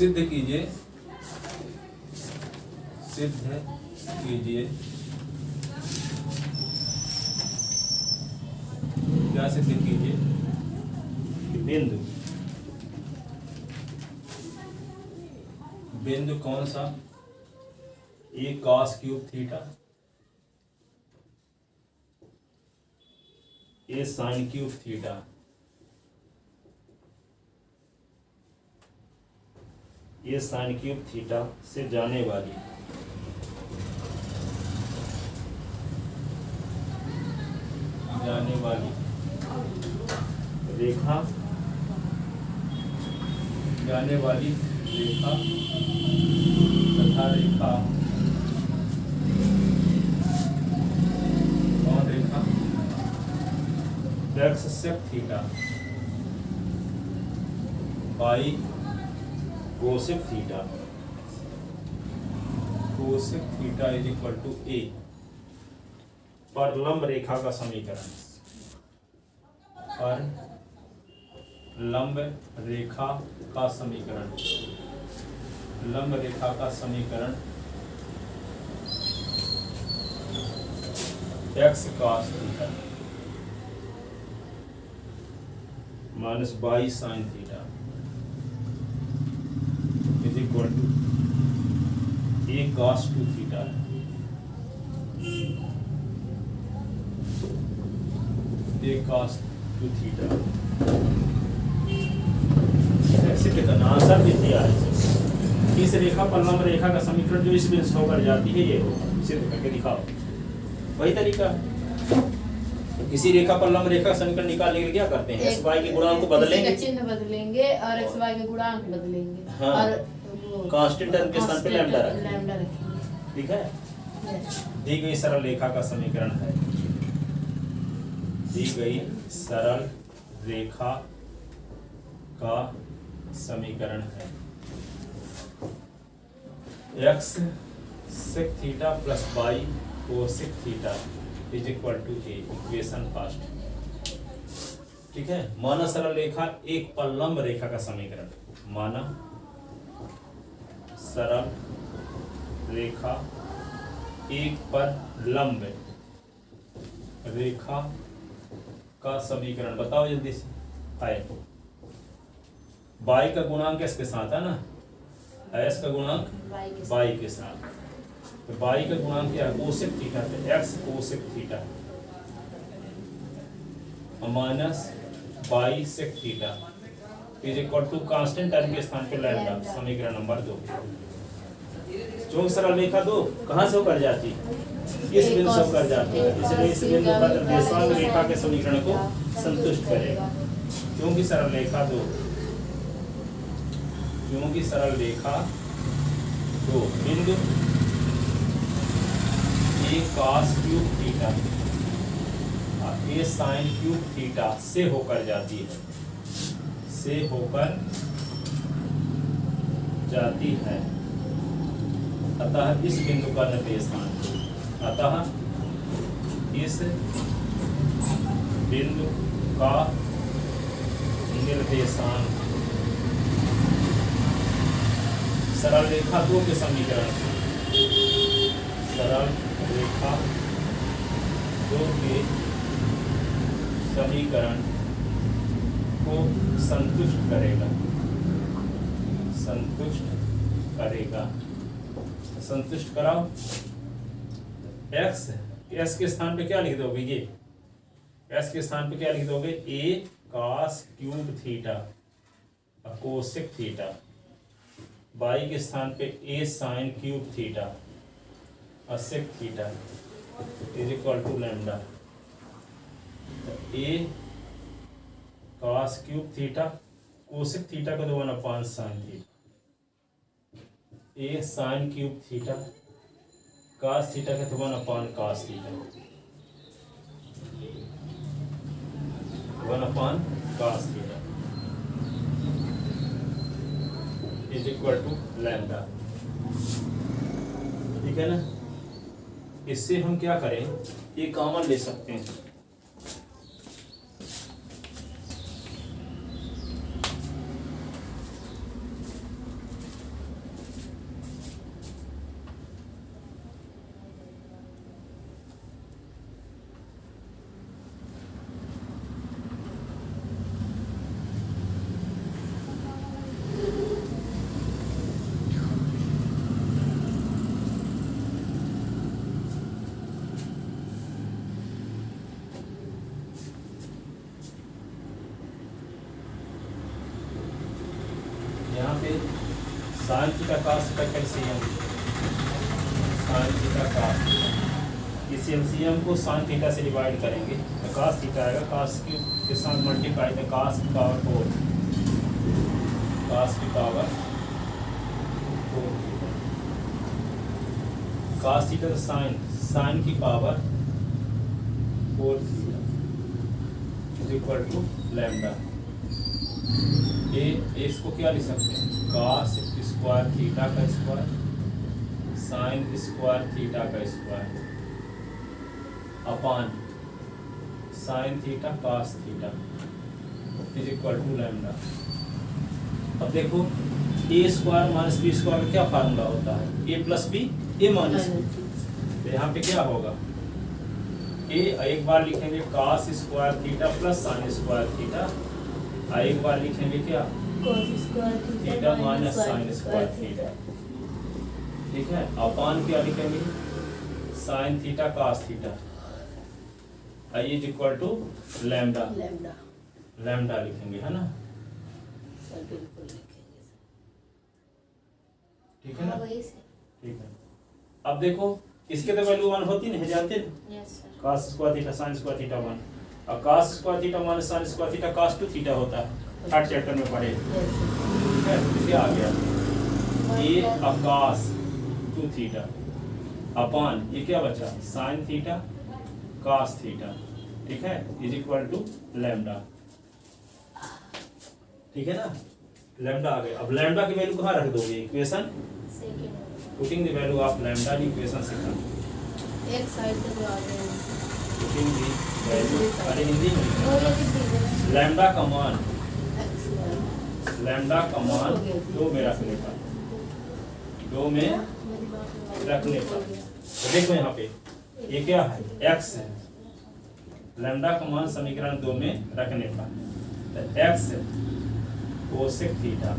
सिद्ध कीजिए, सिद्ध कीजिए, क्या सिद्ध कीजिए कि बिंदु, बिंदु कौन सा, ए cos क्यूब थीटा, ए साइन क्यूब थीटा, ये साइन क्यूब थीटा से जाने वाली रेखा, जाने वाली रेखा तथा रेखा, कौन रेखा, x sec theta by cosec theta, cosec theta is equal to A पर लंब रेखा का समीकरण, पर लंब रेखा का समीकरण, लंब रेखा का समीकरण x cos theta minus by sine theta is equal to a cos 2 theta, a cos 2 theta. ऐसे कितना आंसर भी दिया है। इस रेखा पर लंब रेखा का समीकरण जो इस बिंदु से होकर जाती है ये होगा, सिद्ध करके दिखाओ। वही तरीका, किसी रेखा पर लंब रेखा समीकरण निकालने के लिए क्या करते हैं, x y के गुणांक को बदलेंगे, चिन्ह बदलेंगे और x y के गुणांक बदलेंगे। हाँ, और कांस्टेंट टर्म के स्थान पे लैम्डा रखेंगे। रखेंगे। ठीक है, दी गई सरल रेखा का समीकरण है, दी गई सरल रेखा का समीकरण है x sec theta plus y cosec theta is equal to a, equation first. ठीक है, माना सरल रेखा एक पर लंब रेखा का समीकरण, माना सरल रेखा एक पर लंब रेखा का समीकरण बताओ जल्दी से। है y का गुणांक इसके साथ है ना, s का गुणांक y के साथ, तो y का गुणांक क्या है, कोसेक थीटा पे x cosec theta minus y sec theta is equal to constant term के स्थान पे लैम्डा, समीकरण नंबर 2। जो सरल रेखा दो कहां से होकर जाती है, इस बिंदु से होकर जाती है, इसलिए इस बिंदु पर निर्देशांक रेखा के समीकरण को संतुष्ट करेगा। क्योंकि सरल रेखा दो, क्योंकि सरल रेखा दो बिंदु ए cos क्यूब थीटा और ए साइन क्यूब थीटा से होकर जाती है, से होकर जाती है, अतः इस बिंदु का निर्देशांक, अतः इस बिंदु का निर्देशांक सरल रेखा दो के समीकरण, सरल रेखा दो के समीकरण को संतुष्ट करेगा, संतुष्ट करेगा। संतुष्ट कराओ, x के स्थान पे क्या लिख दोगे, ये s के स्थान पे क्या लिख दोगे, a cos cube theta cosec theta, y के स्थान पे a sine cube theta sec theta is equal to lambda, a cos cube theta cosec theta को 1/5 sine theta, a sine cube theta cos theta का 1/cos theta, 1/cos theta is equal to lambda. ठीक है ना, इससे हम क्या करें, ये कॉमन ले सकते हैं, साइन थीटा cos थीटा का LCM, sign theta cos theta, इस एलसीएम को साइन थीटा से डिवाइड करेंगे तो cos थीटा आएगा, cos के साथ मल्टीप्लाई तो cos की पावर 4, cos की पावर 4, cos थीटा तो साइन की power 4 theta is equal to lambda. इसको क्या लिख सकते हैं, cos स्क्वायर थीटा का स्क्वायर साइन स्क्वायर थीटा का square upon sine theta cos theta is equal to lambda. अब देखो a square minus b square का क्या फार्मूला होता है, a plus b a minus b, तो यहाँ पे क्या होगा ए, एक बार लिखेंगे cos square theta plus sine square theta, एक बार लिखेंगे क्या theta minus sine square theta, ठीक है। अपान क्या लिखेंगे sine theta cos theta is equal to lambda, lambda लिखेंगे है ना, सर बिल्कुल लिखेंगे सर। ठीक है ना, हाँ, वही से। ठीक है। अब देखो इसके तो वैल्यू 1 होती नहीं, जानते हैं yes sir. cos square theta sine square theta 1, और cos square theta minus sine square theta cos 2 theta होता है, थर्ड चैप्टर में पढ़े, यस ठीक है। तो क्या आ गया ये cos 2 थीटा अपान ये क्या बचा साइन थीटा cos थीटा, ठीक है, इज इक्वल टू लैम्डा, ठीक है ना, लैम्डा आ गया। अब लैम्डा की वैल्यू कहाँ रख दोगे, equation putting the value of lambda in equation second, एक साइड पे जो आ गए पुटिंग द वैल्यू, अरे हिंदी में लैम्डा का मान, लैम्डा का मान 2 में रखने पर, 2 में रखने पर, तो देखो यहाँ पे ये क्या है x है, लैम्डा का मान समीकरण 2 में रखने पर तो x cosec theta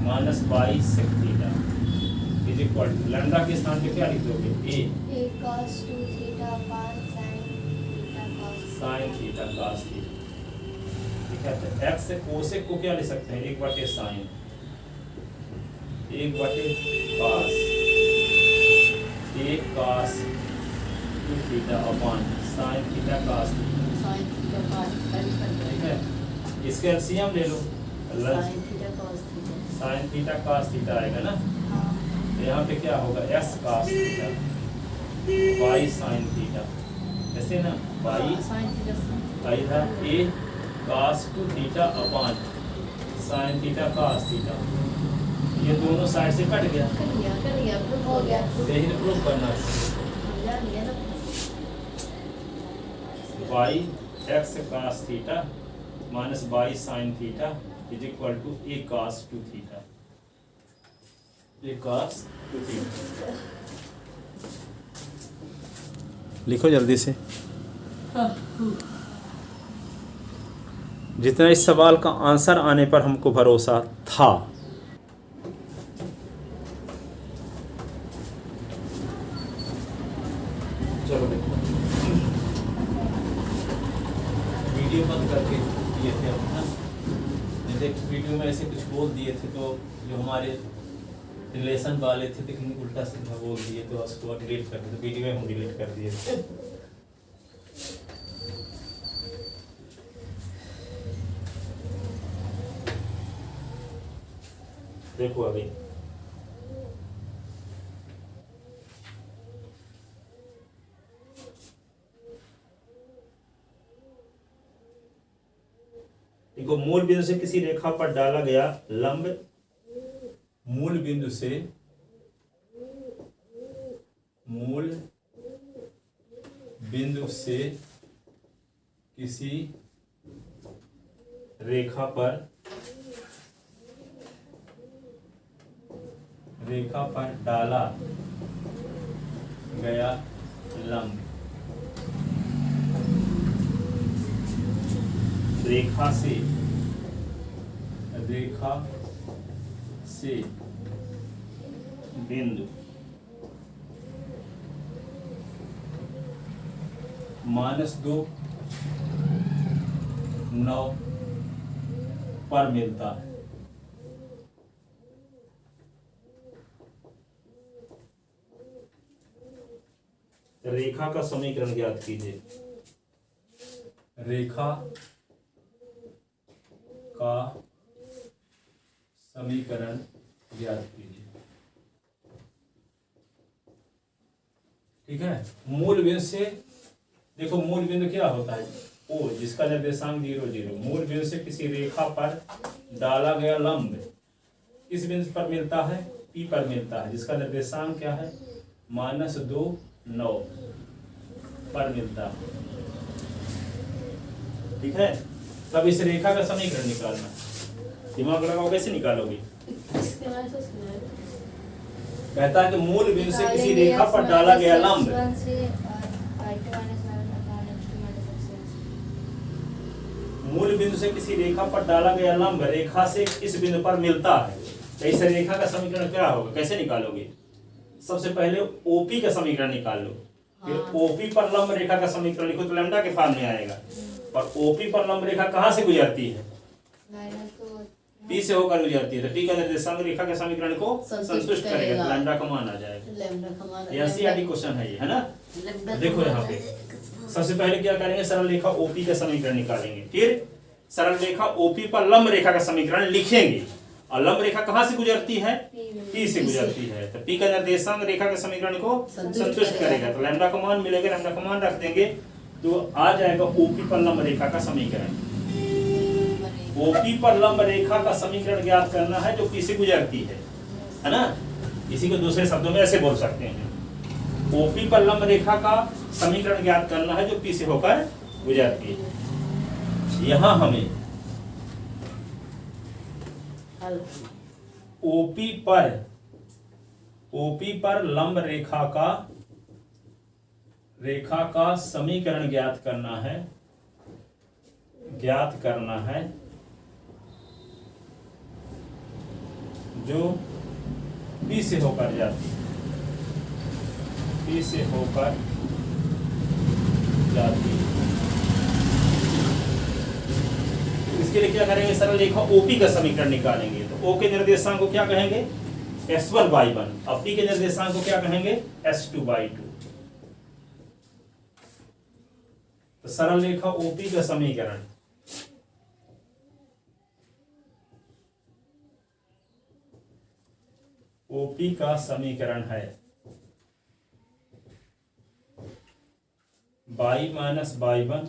minus by sec theta is equal to lambda के स्थान पे क्या लिख दोगे a cos 2 theta upon sin theta cos sign theta cos theta, ठीक है। तो x से कोसेक को क्या ले सकते हैं 1/sin 1/cos, 1 cos 2 theta upon sin theta cos theta, sine theta cos theta ठीक है। इसके एलसीएम ले लो, sine theta cos theta sin theta cos theta आएगा ना, तो यहाँ पे क्या होगा x cos theta y sin theta, ऐसे ना y साइन थीटा इधर a cos 2 theta upon sin theta cos theta, ये दोनों साइड से कट गया, कर गया प्रूफ हो गया, यही प्रूफ करना है। जान लिया ना। y x cos theta minus y sin theta is equal to a cos 2 theta, a cos 2 theta. लिखो जल्दी से, जितना इस सवाल का आंसर आने पर हमको भरोसा था, चलो देखो वीडियो बंद करके दिए थे अपना, जैसे वीडियो में ऐसे कुछ बोल दिए थे तो जो हमारे रिलेशन वाले थे लेकिन उल्टा सीधा बोल दिए तो उसको डिलीट कर दिए, तो वीडियो में हम डिलीट कर दिए थे। देखो अभी देखो मूल बिंदु से किसी रेखा पर डाला गया लंब, मूल बिंदु से किसी रेखा पर डाला गया लंब, रेखा से बिंदु -2 9 पर मिलता है, रेखा का समीकरण ज्ञात कीजिए। रेखा का समीकरण ज्ञात कीजिए। ठीक है, मूल बिंदु से देखो, मूल बिंदु क्या होता है? ओ, जिसका निर्देशांक 0 0। मूल बिंदु से किसी रेखा पर डाला गया लंब किस बिंदु पर मिलता है? P पर मिलता है, जिसका निर्देशांक क्या है? -2 9 पर मिलता है। ठीक है, तब इस रेखा का समीकरण निकालना है। दिमाग लगाओ, कैसे निकालोगे? इसके बाद से उसके बाद कहता है कि मूल बिंदु से किसी रेखा पर डाला गया लंब x1 से y2 minus y1 upon x2 minus x1 मूल बिंदु से किसी रेखा पर डाला गया लंब रेखा से इस बिंदु पर मिलता है, तो इस रेखा का समीकरण क्या होगा? कैसे निकालोगे? सबसे पहले ओपी का समीकरण निकाल लो, फिर ओपी पर लंब रेखा का समीकरण लिखो तो लैम्डा के फॉर्म में आएगा। और ओपी पर लंब रेखा कहाँ से गुजरती है? पी से होकर गुजरती है, तो पी का निर्देशांक रेखा के समीकरण को संतुष्ट करेगा, तो लैम्डा का मान आ जाएगा। लैम्डा का मान एनसीईआरटी क्वेश्चन है ये, है ना? लैम्डा देखो का यहाँ मान पे है। सबसे पहले क्या करेंगे? सरल रेखा ओपी का समीकरण निकालेंगे, फिर सरल रेखा ओपी पर लंब रेखा का समीकरण लिखेंगे। और लंब रेखा कहाँ से गुजरती है? पी से गुजरती है, तो पी का निर्देशांक रेखा के समीकरण को संतुष्ट करेगा, तो लैम्डा का मान मिलेगा। लैम्डा का मान रख देंगे तो आ जाएगा ओपी पर लंब रेखा का समीकरण। ओपी पर लंब रेखा का समीकरण ज्ञात करना है जो पी से गुजरती है ना? इसी को दूसरे शब्दों में ऐसे बोल सकते हैं, ओपी पर लंब रेखा का समीकरण ज्ञात करना है जो पी से होकर गुजरती है। यहां हमें ओपी पर लंब रेखा का समीकरण ज्ञात करना है जो पी से होकर जाती है, पी से होकर जाती है। इसके लिए क्या करेंगे? सरल रेखा ओपी का समीकरण निकालेंगे, तो ओ के निर्देशांक को क्या कहेंगे? S1/1। और पी के निर्देशांक को क्या कहेंगे? S2/2। तो सरल रेखा ओपी का समीकरण ओपी का समीकरण है y minus y1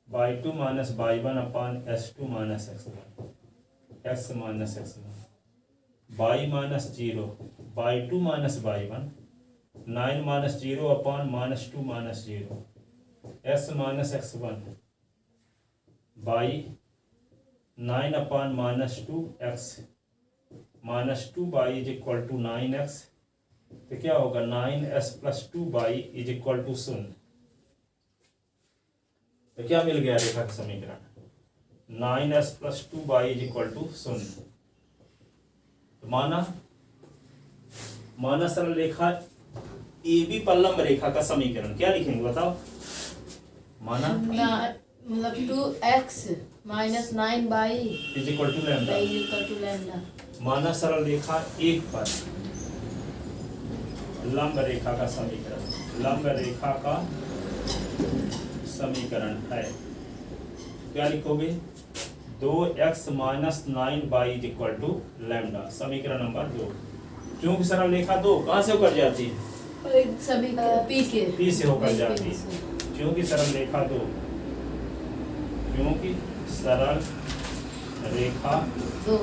y2 minus y1 upon S2 minus x1 x minus x1 y minus 0 y2 minus y1 9 minus 0 upon minus 2 minus 0 s minus x1 by 9 upon minus 2 x minus 2 by is equal to 9x, तो क्या होगा? 9s plus 2 by is equal to 0। तो क्या मिल गया रेखा का समीकरण? 9s plus 2 by is equal to 0। तो माना सरल रेखा AB पर लंब रेखा का समीकरण क्या लिखेंगे बताओ? माना मतलब 2x minus 9 by is equal to lambda. Equal to lambda. माना सरल रेखा 1 पर लंब रेखा का समीकरण, लंब रेखा का समीकरण है, क्या लिखोगे? 2x minus 9 by is equal to lambda, समीकरण नंबर 2। क्योंकि सरल रेखा 2 कहाँ से होकर जाती है? सभी पी से होकर जाती है। क्योंकि सरल रेखा 2, क्योंकि सरल रेखा 2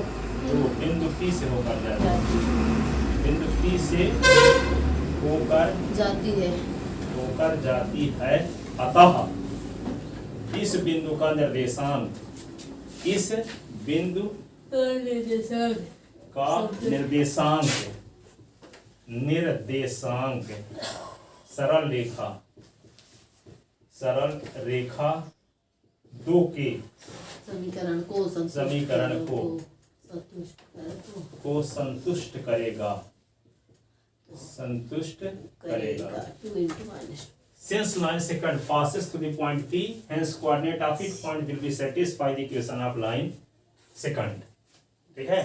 बिंदु P से होकर जाती है, बिंदु P से होकर जाती है। अतः इस बिंदु का निर्देशांक, इस बिंदु का निर्देशांक सरल रेखा 2 के समीकरण को संतुष्ट करेगा। Since line secant passes through the point P, hence coordinate of each point will be satisfy the equation of line secant। ठीक है,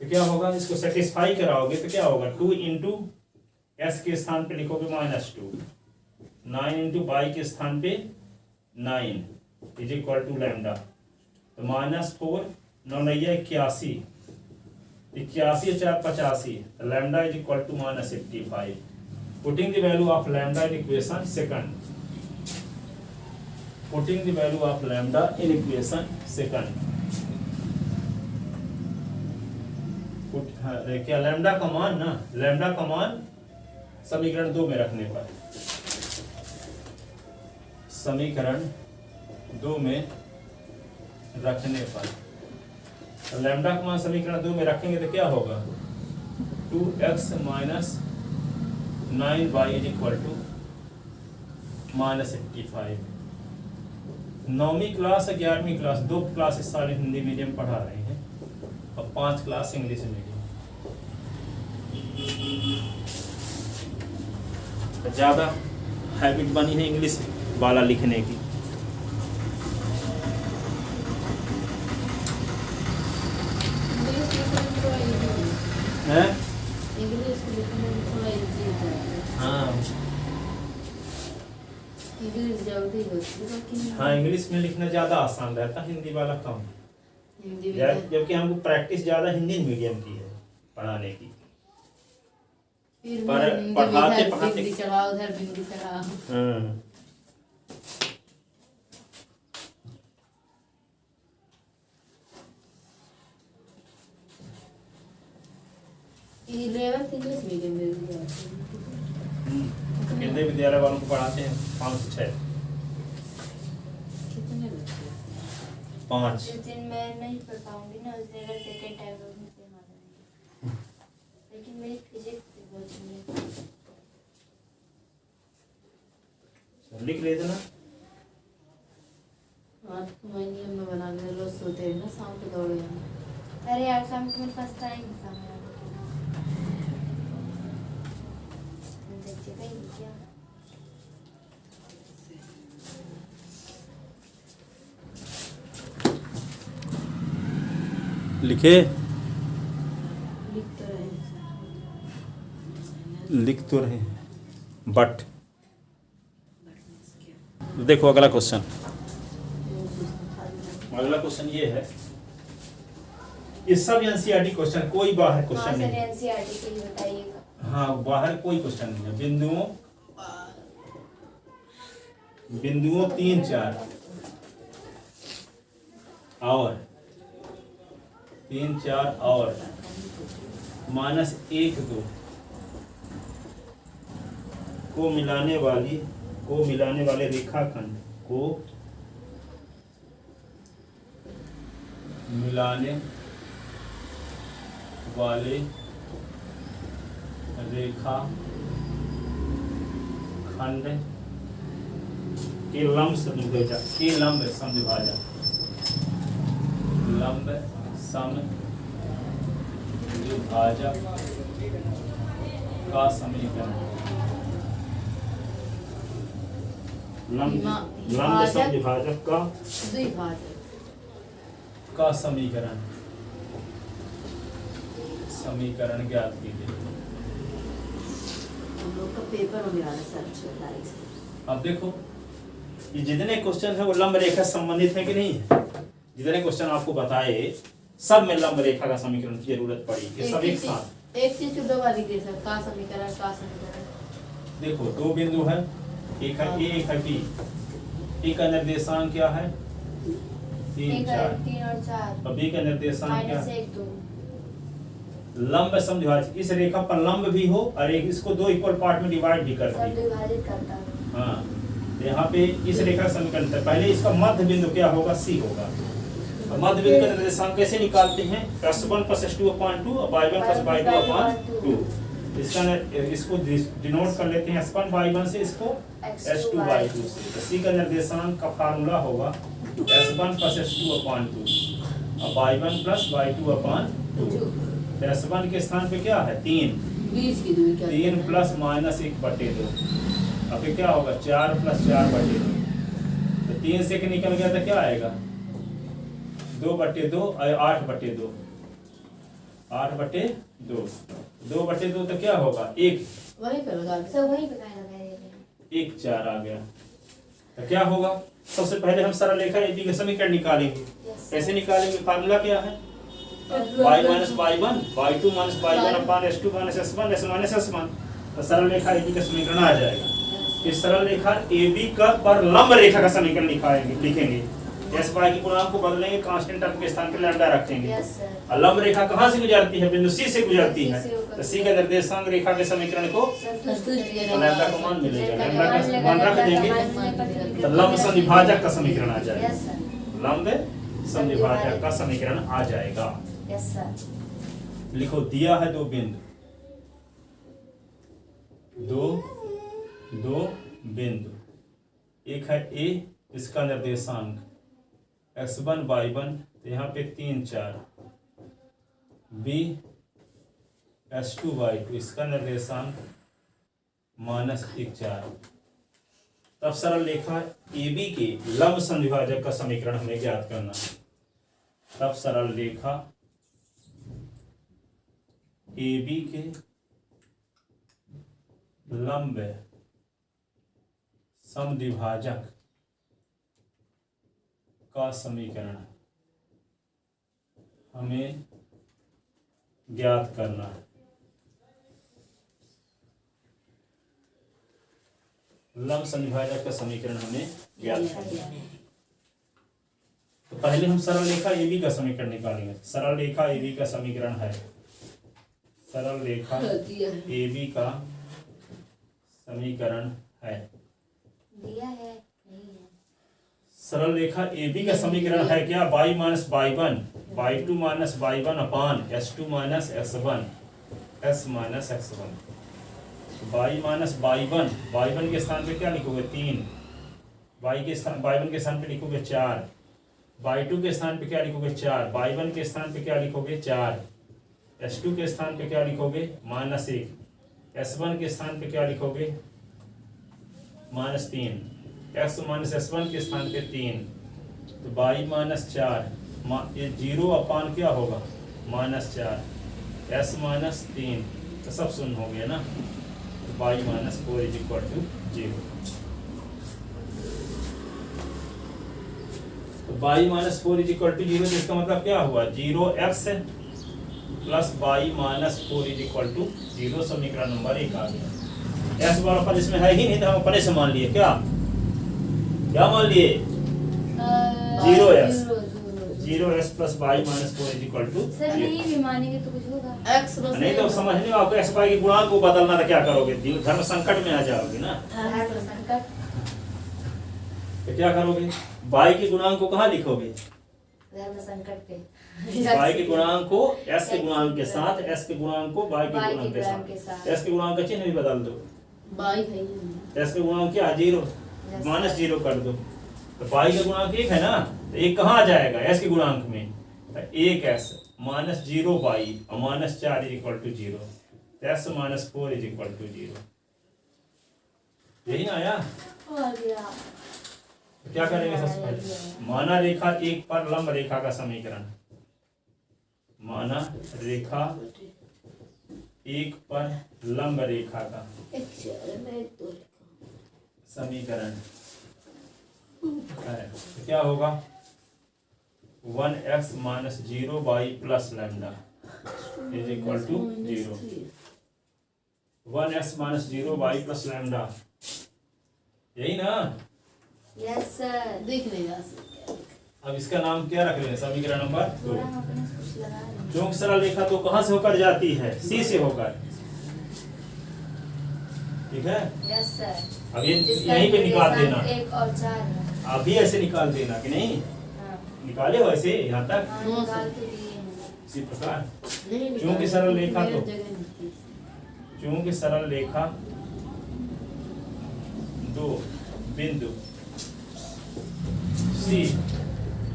तो क्या होगा? इसको सेटिस्फाई कराओगे तो क्या होगा? 2 इंटू s के स्थान पे लिखोगे -2, 9 इंटू बाई के स्थान पे 9 इज इक्वल टू लैम्डा, तो -4 9 9 81, 81 4 85, lambda is equal to -85. Putting the value of lambda in equation second, putting the value of lambda in equation second. क्या लैम्डा का मान ना, लैम्डा का मान समीकरण 2 में रखने पर, समीकरण 2 में रखने पर लैम्डा का मान समीकरण 2 में रखेंगे तो क्या होगा, 2x minus 9y is equal to -85. 9वीं क्लास 11वीं क्लास 2 क्लासेस सारे हिंदी मीडियम पढ़ा रहे हैं और 5 क्लास इंग्लिश मीडियम. ज़्यादा हैबिट बनी है इंग्लिश वाला लिखने की. हैं? इंग्लिश लिखने में थोड़ा इजी है. हाँ इंग्लिश जल्दी होती है लेकिन हाँ, इंग्लिश में लिखना ज़्यादा आसान रहता, हिंदी वाला कम. हिंदी में जबकि हमको प्रैक्टिस ज़्यादा हिंदी मीडियम की है पढ़ाने की. फिर पर हिंदी पढ़ाते इधर पढ़ाते- बिंदी चढ़ाओ उधर बिंदी चढ़ाओ. हाँ. इलेवेंथ इंग्लिश मीडियम में भी जाते हैं. केंद्रीय विद्यालय वालों को पढ़ाते हैं 5 से 6. कितने बच्चे? 5. जिस दिन मैं नहीं पढ़ पाऊंगी ना उस दिन अगर सेकेंड टाइम में से आ जाएंगे. लेकिन मेरी फिजिक्स बहुत अच्छी है. लिख लेते ना. आज तो मैं नियम में बना के रोज सोते हैं ना शाम को दौड़ जाना. अरे यार शाम को मेरे पास टाइम था मेरा. देखिए कहीं क्या लिखे लिख तो रहे हैं. लिख तो रहे हैं बट देखो अगला क्वेश्चन. अगला क्वेश्चन ये है, ये सब एनसीईआरटी क्वेश्चन, कोई बाहर क्वेश्चन नहीं है. एनसीईआरटी के लिए बताइएगा. हाँ, बाहर कोई क्वेश्चन नहीं है. बिंदुओं 3 4 और 3 4 और -1 2 को मिलाने वाले रेखाखंड को मिलाने वाले रेखा खंड के लंब समद्विभाजक का समीकरण. लंब समद्विभाजक द्विभाजक का समीकरण ज्ञात कीजिए. हम लोग का पेपर में मिला सर 6 तारीख से. अब देखो ये जितने क्वेश्चन है वो लंब रेखा से संबंधित है कि नहीं है. जितने क्वेश्चन आपको बताए सब में लंब रेखा का समीकरण की जरूरत पड़ी. ये सब एक साथ. एक चीज को दो बार लिखिए सर. का समीकरण देखो 2 बिंदु है, एक है ए एक है बी. ए का निर्देशांक क्या है 3 4 3 और 4 और बी का निर्देशांक क्या है. -1 2 लंब समद्विभाजक, इस रेखा पर लंब भी हो और एक इसको 2 इक्वल पार्ट में डिवाइड भी कर सब दी. विभाजित करता हूँ. हाँ, तो यहाँ पे इस रेखा समीकरण से पहले इसका मध्य बिंदु क्या होगा, सी होगा. और मध्य बिंदु का निर्देशांक कैसे निकालते हैं, +1 + s2/2 और y1 + y2/2. इसको डिनोट कर लेते हैं s1/1 से, इसको s2/2 से. तो सी का निर्देशांक का फार्मूला होगा s1 + s2/2 और y1 + y2/2. तो s1 के स्थान पे क्या है 3, बीच की दूरी क्या 3 + -1/2. अब फिर क्या होगा 4 + 4/2. तो 3 से के निकल गया तो क्या आएगा 2/2 और 8/2. 8/2 2/2 तो क्या होगा 1. वहीं पे लगा दे। सब वहीं पे कहीं लगाए दे रहे हैं। 1 4 आ गया। तो क्या होगा, सबसे पहले हम सरल रेखा एबी का समीकरण निकालेंगे। Yes, sir. कैसे निकालेंगे, फार्मूला क्या है, y minus y1 y2 minus y1 अपान s2 minus s1 s minus s1। तो सरल रेखा एबी का समीकरण आ जाएगा। इस सरल रेखा एबी का पर लंब रेखा का समीकरण लिखेंगे। एस वाई की गुणांक को बदलेंगे, कांस्टेंट टर्म के स्थान पर लैम्डा रखेंगे। Yes, sir. और लंब रेखा कहाँ से गुजरती है, बिंदु सी से गुजरती है। C से होकर तो सी के निर्देशांक रेखा के समीकरण को संतुष्ट किया तो लैम्डा का मान मिलेगा, लैम्डा लैम्डा का का मान मान रख देंगे लगा तो लंब समविभाजक का समीकरण आ जाएगा। Yes, sir. लंब समविभाजक का समीकरण आ जाएगा। Yes, sir. लिखो, दिया है दो बिंदु, दो बिंदु, एक है ए, इसका निर्देशांक x1 y1, तो यहाँ पे 3 4, b s2 y2, इसका निर्देशांक -1 4। तब सरल रेखा AB के लंब समविभाजक का समीकरण हमें ज्ञात करना है। तब सरल रेखा AB के लंब समद्विभाजक का समीकरण हमें ज्ञात करना है। लंब समद्विभाजक का समीकरण हमें ज्ञात करना है। तो पहले हम सरल रेखा AB का समीकरण निकालेंगे। सरल रेखा AB का समीकरण है, सरल रेखा AB का समीकरण है, दिया है नहीं है। सरल रेखा AB का समीकरण है क्या, y minus y1 y2 minus y1 अपान s2 minus s1 s minus x1। y minus y1 के स्थान पे क्या लिखोगे 3, y1 के स्थान पे लिखोगे 4, y2 के स्थान पे क्या लिखोगे 4, y1 के स्थान पे क्या लिखोगे 4, s2 के स्थान पे क्या लिखोगे -1, s1 के स्थान पे क्या लिखोगे -3, x माइनस s1 के स्थान पे 3, तो y माइनस 4, ये 0 अपान क्या होगा -4, s माइनस 3, तो सब शून्य हो गया ना, तो y minus 4 is equal to 0। तो y minus 4 is equal to 0, इसका मतलब क्या हुआ 0x plus y minus 4 is equal to 0। समीकरण नंबर 1 आ गया। s वाला पद इसमें है ही नहीं, तो हम अपने से मान लिए, क्या मान लिए 0x plus y minus 4 is equal to sir नहीं भी मानेंगे तो कुछ होगा। एक्स बस नहीं तो समझने में आपको x y के गुणांक को बदलना था, क्या करोगे, धर्म संकट में आ जाओगे ना। धर्म संकट, तो क्या करोगे, y के गुणांक को कहाँ लिखोगे, धर्म संकट पे y के गुणांक को s के गुणांक के साथ, s के गुणांक को y के गुणांक के साथ, s के गुणांक का चिन्ह भी बदल दो, बाई है ही नहीं। s के गुणांक क्या 0 -0 कर दो, तो y का गुणांक 1 है ना, तो 1 कहाँ आ जाएगा s के गुणांक में, तो 1s -0 y और -4 इज इक्वल टू 0, तो s minus 4 is equal to 0। यही ना आया। और गया। तो क्या करेंगे, सबसे पहले माना रेखा 1 पर लंब रेखा का समीकरण, माना रेखा 1 पर लंब रेखा का समीकरण है, तो क्या होगा 1x minus 0y plus lambda is equal to 0। 1x minus 0y plus lambda, यही ना। Yes sir. देख नहीं जा सकते। अब इसका नाम क्या रख रहे हैं, समीकरण नंबर 2। थोड़ा हम अपने से कुछ लगा रहे हैं। चूंकि सरल रेखा तो कहाँ से होकर जाती है, सी से होकर, ठीक है। Yes sir. अब ये जिसका यहीं पे निकाल निर्देशांक देना, 1 और 4 है। अभी ऐसे निकाल देना कि नहीं, हाँ। निकाले वैसे यहाँ तक हाँ, निकाल के दिए हैं। इसी प्रकार। नहीं चूंकि सरल रेखा तो- जगह नहीं थी। चूंकि सरल रेखा दो बिंदु सी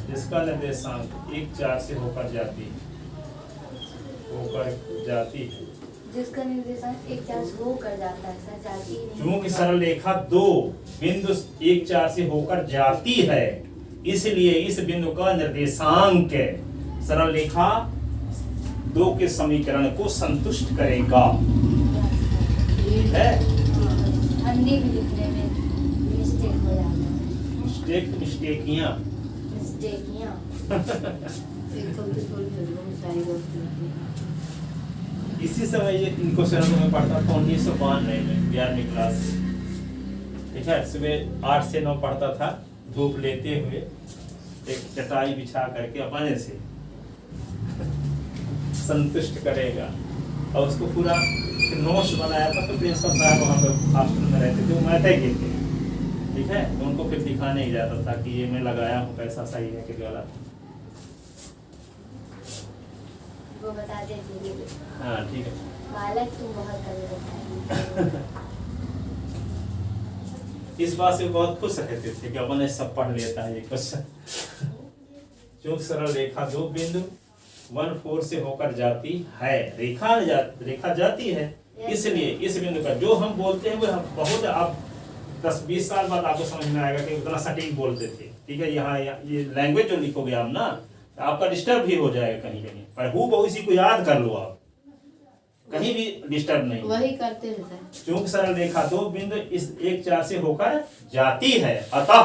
जिसका निर्देशांक 1 4 से होकर जाती है, जिसका निर्देशांक 1 4 से होकर जाता है सर, जाती ही नहीं। चूंकि सरल रेखा दो बिंदु 1 4 से होकर जाती है, इसलिए इस बिंदु का निर्देशांक सरल रेखा 2 के समीकरण को संतुष्ट करेगा। ठीक है। हिंदी भी लिखने में मिस्टेक हो जाता है। मिस्टेकियाँ मिस्टेकियाँ। एक गलती थोड़ी है, बहुत सारी गलती होती है। इसी समय ये इन क्वेश्चनों में पढ़ता था 1992 में 11वीं क्लास। ठीक है, सुबह 8 से 9 पढ़ता था, धूप लेते हुए एक चटाई बिछा करके अपने से संतुष्ट करेगा। और उसको पूरा नोट्स बनाया था। तो प्रिंसिपल साहब वहाँ पे हॉस्टल में रहते थे, वो मैथ के थे। ठीक है, तो उनको फिर दिखाने ही जाता था कि ये मैं लगाया हूँ, कैसा सही है कि गलत। वो बताते थे। हाँ ठीक है। बालक तुम बहुत कभी बताए। इस बात से बहुत खुश रहते थे कि अपने सब पढ़ लेता है ये क्वेश्चन। चूक सरल रेखा दो बिंदु 1-4 से होकर जाती है। रेखा जाती है, इसलिए इस बिंदु का जो हम बोलते हैं वो हम बहुत आप 10-20 साल बाद आपको समझ में आएगा कि उतना सटीक बोलते थे। ठीक है, यहाँ ये लैंग्वेज जो लिखोगे आप ना, तो आपका डिस्टर्ब भी हो जाएगा कहीं कहीं, पर हूबहू इसी को याद कर लो आप, कहीं भी डिस्टर्ब नहीं। वही करते हैं सर। चूंकि सरल रेखा दो बिंदु इस 1-4 से होकर जाती है, अतः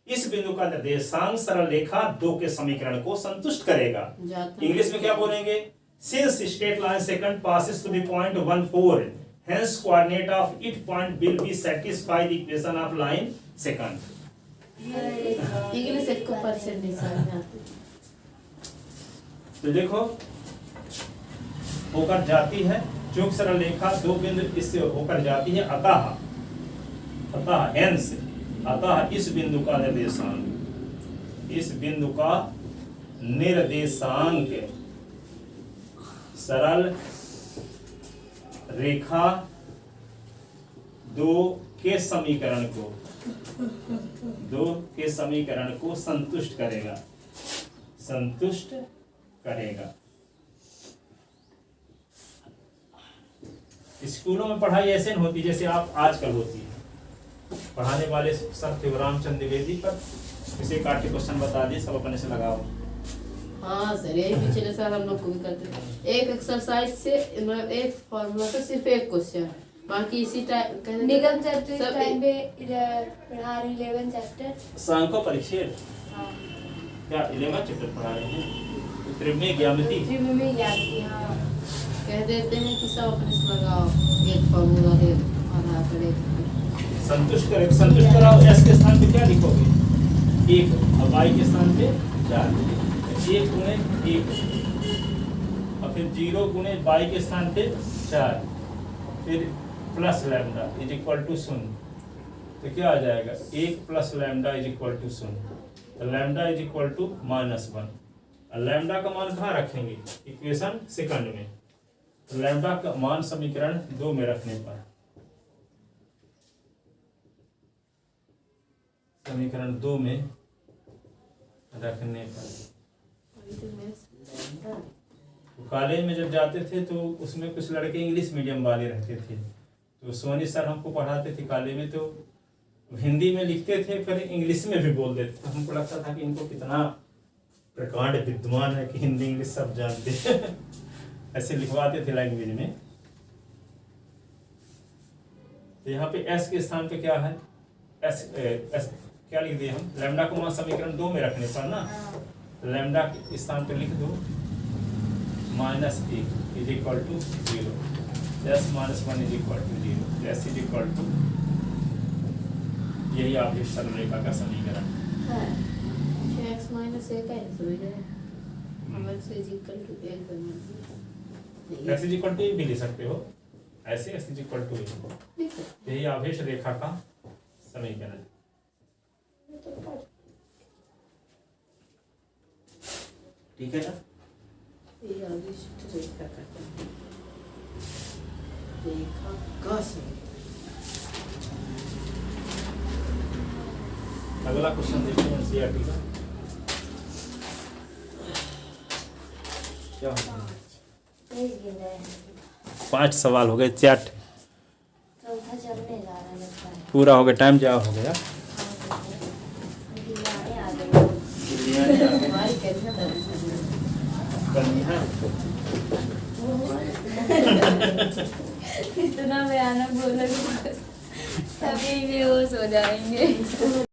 इस बिंदु का निर्देशांक सरल रेखा 2 के समीकरण को संतुष्ट करेगा। इंग्लिश में क्या बोलेंगे? Since straight line second passes to the point 1-4, hence coordinate of each point will be satisfy the equation of line second. English 1% नहीं समझ में आती। तो देखो, होकर जाती है, चूंकि सरल रेखा दो बिंदु इससे होकर जाती है, अतः hence अतः इस बिंदु का निर्देशांक सरल रेखा 2 के समीकरण को संतुष्ट करेगा। स्कूलों में पढ़ाई ऐसे नहीं होती जैसे आप आजकल होती है। पढ़ाने वाले सर थे रामचंद्र द्विवेदी, पर इसे काट के क्वेश्चन बता दिए, सब अपने से लगाओ। हाँ सर, यही पिछले साल हम लोग को भी करते थे। एक एक्सरसाइज से मतलब एक फॉर्मूला से सिर्फ एक क्वेश्चन, बाकी इसी टाइम निगम चैप्टर टाइम पे पढ़ा रहे 11 चैप्टर सांख्य परिच्छेद। हाँ क्या 11 चैप्टर पढ़ा रहे हैं? त्रिमेय ज्यामिति। त्रिमेय ज्यामिति। हाँ कह देते हैं कि सब अपने से लगाओ, एक फॉर्मूला है आधा करे। संतुष्ट कराओ। एस के स्थान पे क्या लिखोगे? 1, और वाई के स्थान पे 4। 1 गुणे 1 और फिर 0 गुणे वाई के स्थान पे 4, फिर plus lambda is equal to 0। तो क्या आ जाएगा? 1 plus lambda is equal to 0। तो लैम्डा इज इक्वल टू -1। और लैम्डा का मान कहाँ रखेंगे? इक्वेशन सेकंड में। तो लैम्डा का मान समीकरण 2 में रखने पर, समीकरण 2 में रखने पर, तो कॉलेज में जब जाते थे तो उसमें कुछ लड़के इंग्लिश मीडियम वाले रहते थे। तो सोनी सर हमको पढ़ाते थे कॉलेज में, तो हिंदी में लिखते थे फिर इंग्लिश में भी बोल देते थे। हमको लगता था कि इनको कितना प्रकांड विद्वान है कि हिंदी इंग्लिश सब जानते हैं। ऐसे लिखवाते थे लैंग्वेज में। तो यहाँ पे एस के स्थान पे क्या है? एस क्या लिख दिए हम? लैम्डा को मान समीकरण 2 में रखने पर ना, लैम्डा के स्थान पे लिख दो -1 is equal to 0। S -1 is equal to 0। S is equal to, यही आपकी सरल रेखा का समीकरण है। 6x - 1 है, समझ गए? हम x इज इक्वल टू 1 करना। x इज इक्वल टू भी ले सकते हो ऐसे, x इज इक्वल टू यही आवेश रेखा का समीकरण है। ठीक है ना? ये आवेश रेखा का रेखा का समीकरण। अगला क्वेश्चन देखते हैं एनसीईआरटी का। क्या होगा? 5 सवाल हो गए, चैट चौथा चलने जा रहा लगता है। पूरा हो गया, टाइम जा हो गया। हमारी कैसे इतना भयानक बोलोगे सभी बेहोश हो जाएंगे।